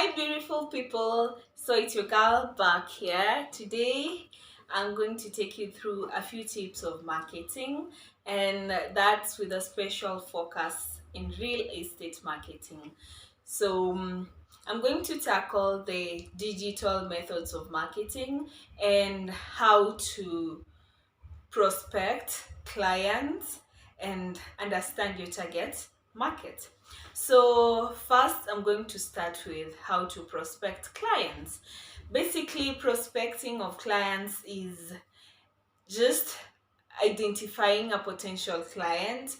Hi beautiful people, so it's your girl back here. Today I'm going to take you through a few tips of marketing, and that's with a special focus in real estate marketing. I'm going to tackle the digital methods of marketing and how to prospect clients and understand your target market. So first I'm going to start with how to prospect clients. Basically, prospecting of clients is just identifying a potential client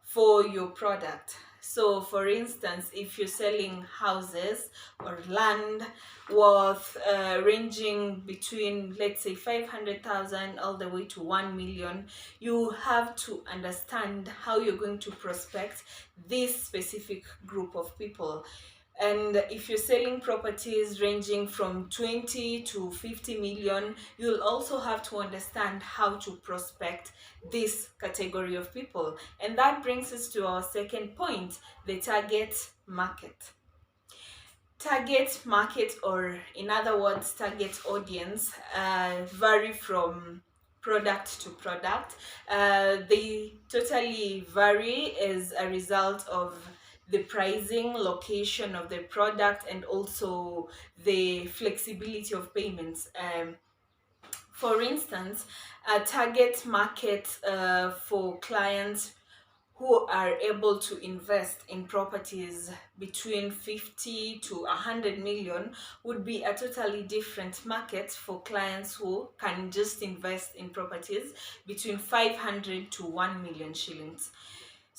for your product. So for instance, if you're selling houses or land worth ranging between, let's say, 500,000 all the way to 1 million, you have to understand how you're going to prospect this specific group of people. And if you're selling properties ranging from 20 to 50 million, you'll also have to understand how to prospect this category of people. And that brings us to our second point, the target market. Target market, or in other words, target audience, vary from product to product. They totally vary as a result of the pricing, location of the product, and also the flexibility of payments. For instance, a target market for clients who are able to invest in properties between 50 to 100 million would be a totally different market for clients who can just invest in properties between 500 to 1 million shillings.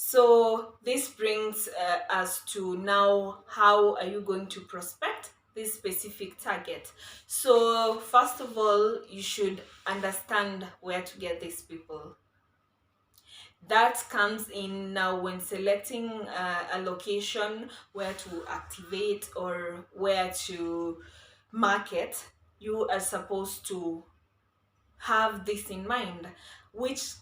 So this brings us to now, how are you going to prospect this specific target? So first of all, you should understand where to get these people. That comes in now when selecting a location where to activate or where to market. You are supposed to have this in mind. Which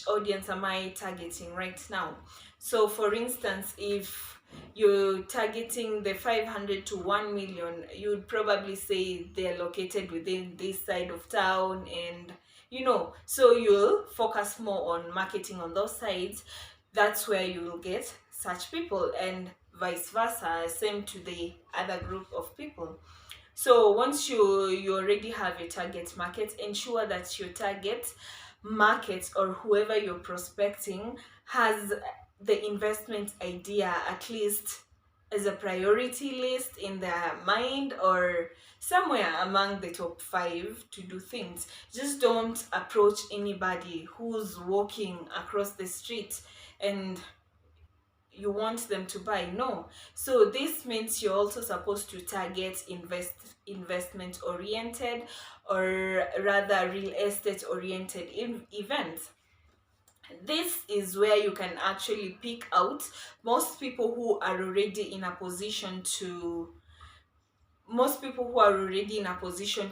audience am I targeting right now? So for instance, if you're targeting the 500 to 1 million, you'd probably say they're located within this side of town, and so you'll focus more on marketing on those sides. That's where you will get such people, and vice versa, same to the other group of people. So once you already have your target market, ensure that your target market, or whoever you're prospecting, has the investment idea at least as a priority list in their mind, or somewhere among the top 5 to do things. Just don't approach anybody who's walking across the street and you want them to buy. No. So this means you're also supposed to target investment oriented, or rather real estate oriented events. This is where you can actually pick out most people who are already in a position to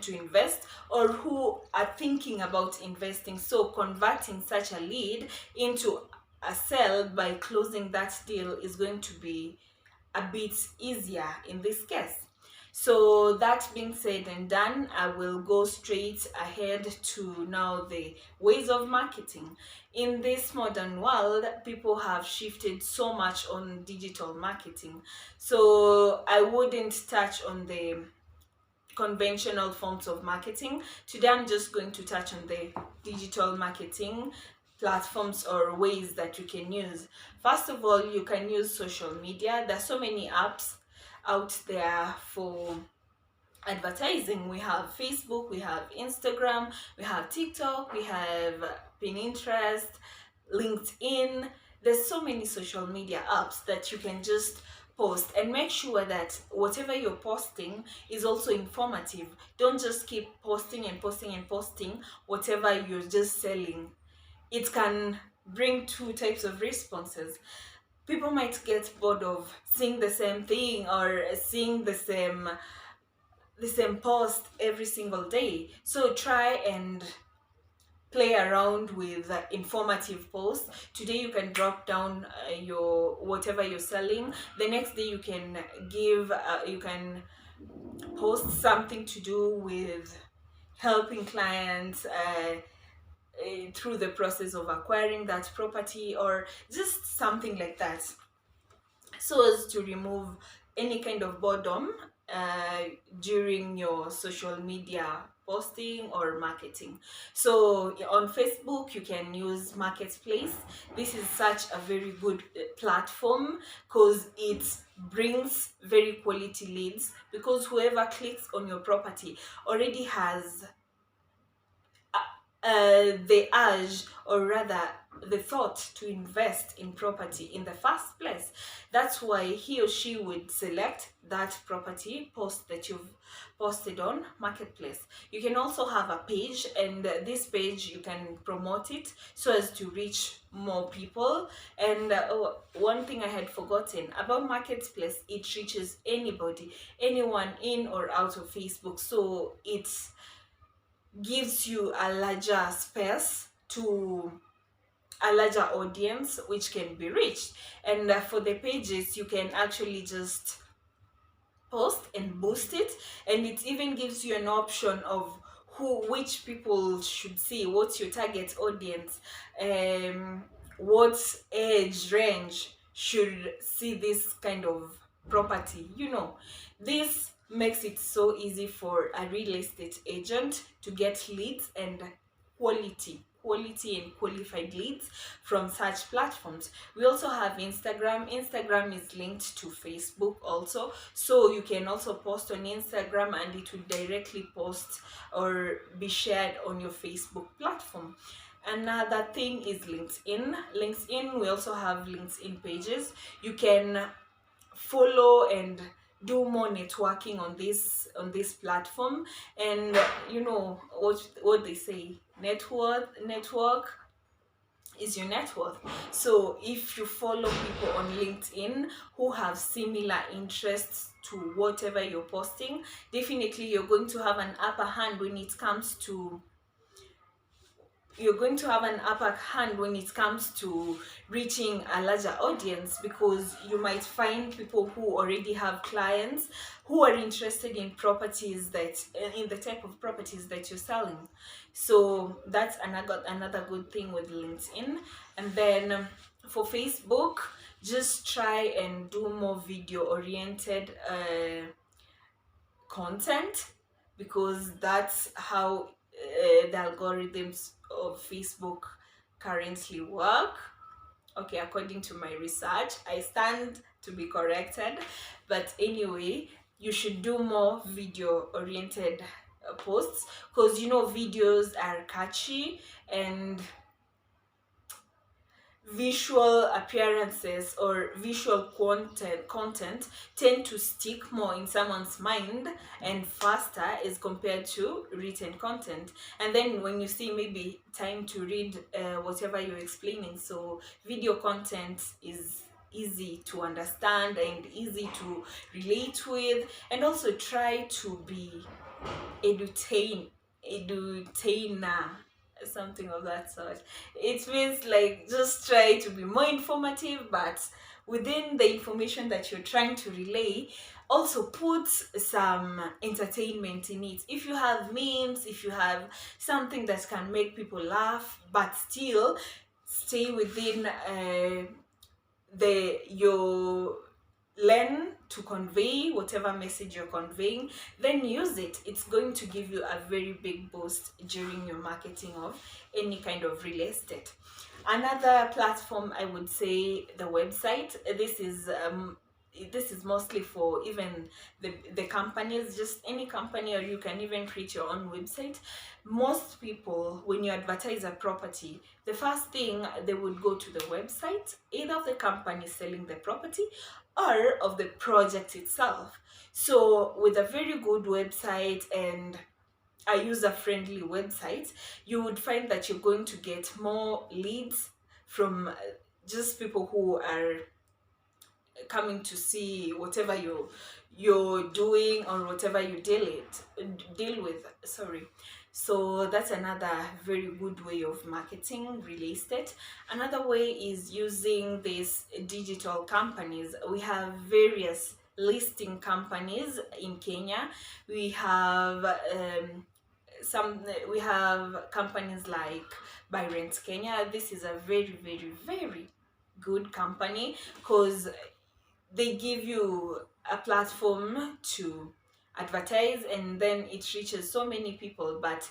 invest, or who are thinking about investing. So converting such a lead into a sell by closing that deal is going to be a bit easier in this case. So that being said and done, I will go straight ahead to now the ways of marketing. In this modern world, people have shifted so much on digital marketing. So I wouldn't touch on the conventional forms of marketing. Today I'm just going to touch on the digital marketing platforms or ways that you can use. First of all, you can use social media. There's so many apps out there for advertising. We have Facebook, we have Instagram, we have TikTok, we have Pinterest, LinkedIn. There's so many social media apps that you can just post, and make sure that whatever you're posting is also informative. Don't just keep posting and posting and posting whatever you're just selling. It can bring two types of responses. People might get bored of seeing the same thing, or seeing the same post every single day. So try and play around with informative posts. Today you can drop down your whatever you're selling. The next day you can give you can post something to do with helping clients through the process of acquiring that property, or just something like that, so as to remove any kind of boredom uh, during your social media posting or marketing. So on Facebook you can use Marketplace. This is such a very good platform because it brings very quality leads, because whoever clicks on your property already has the urge, or rather the thought, to invest in property in the first place. That's why he or she would select that property post that you've posted on Marketplace. You can also have a page, and this page you can promote it so as to reach more people. And one thing I had forgotten about Marketplace, it reaches anybody, anyone in or out of Facebook, so it's gives you a larger space to a larger audience which can be reached. And for the pages, you can actually just post and boost it, and it even gives you an option of which people should see, what's your target audience, what age range should see this kind of property. This makes it so easy for a real estate agent to get leads, and quality and qualified leads from such platforms. We also have Instagram. Instagram is linked to Facebook also, so you can also post on Instagram and it will directly post or be shared on your Facebook platform. Another thing is LinkedIn. We also have LinkedIn pages. You can follow and do more networking on this platform. And what they say, network is your net worth. So if you follow people on LinkedIn who have similar interests to whatever you're posting, definitely you're going to have an upper hand when it comes to reaching a larger audience, because you might find people who already have clients who are interested in the type of properties that you're selling. So that's another good thing with LinkedIn. And then for Facebook, just try and do more video oriented content, because that's how the algorithms of Facebook currently work. Okay, according to my research, I stand to be corrected, but anyway, you should do more video oriented posts, because videos are catchy, and visual appearances or visual content tend to stick more in someone's mind and faster as compared to written content. And then when you see maybe time to read whatever you're explaining, so video content is easy to understand and easy to relate with, and also try to be edutainer, something of that sort. It means like just try to be more informative, but within the information that you're trying to relay, also put some entertainment in it. If you have memes, if you have something that can make people laugh but still stay within your learn to convey whatever message you're conveying, then use it. It's going to give you a very big boost during your marketing of any kind of real estate. Another platform, I would say, the website. This is mostly for even the companies, just any company, or you can even create your own website. Most people, when you advertise a property, the first thing they would go to the website, either of the company selling the property or of the project itself. So with a very good website and a user-friendly website, you would find that you're going to get more leads from just people who are coming to see whatever you're doing or whatever you deal with. Sorry. So that's another very good way of marketing real estate. Another way is using these digital companies. We have various listing companies in Kenya. We have we have companies like BuyRentKenya. This is a very good company because they give you a platform to advertise, and then it reaches so many people, but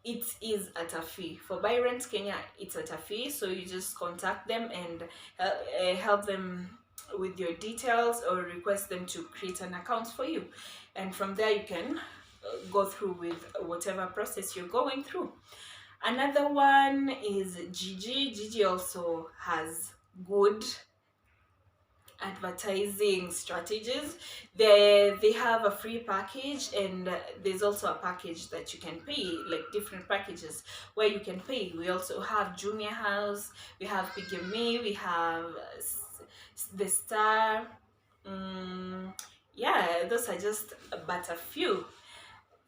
it is at a fee. For BuyRentKenya, it's at a fee, so you just contact them and help them with your details or request them to create an account for you, and from there you can go through with whatever process you're going through. Another one is Jiji. Jiji also has good advertising strategies. They have a free package, and there's also a package that you can pay, like different packages where you can pay. We also have JumiaHouse, we have Pigiame, we have the Star. Yeah, those are just but a few.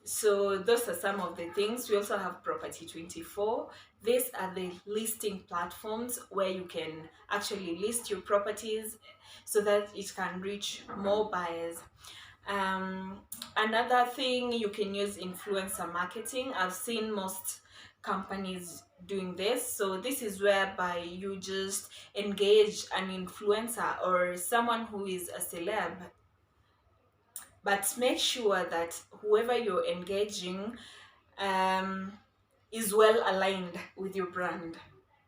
So those are some of the things. We also have Property24. These are the listing platforms where you can actually list your properties so that it can reach more buyers. Another thing, you can use influencer marketing. I've seen most companies doing this. So this is whereby you just engage an influencer or someone who is a celeb, but make sure that whoever you're engaging is well aligned with your brand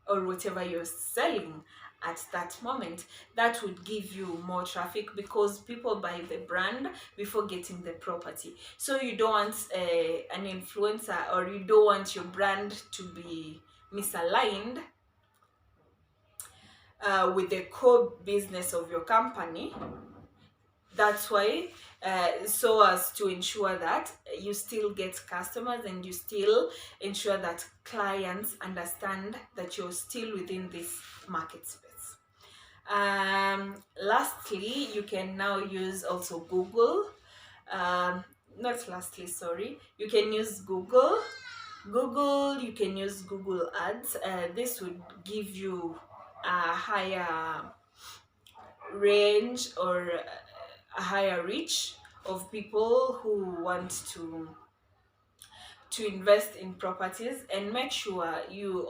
or whatever you're selling at that moment. That would give you more traffic because people buy the brand before getting the property. So you don't want an influencer, or you don't want your brand to be misaligned with the core business of your company. That's why, so as to ensure that you still get customers and you still ensure that clients understand that you're still within this market space. Lastly, you can now use also Google. Not lastly, sorry. You can use Google. You can use Google Ads. This would give you a higher range or a higher reach of people who want to invest in properties. And make sure you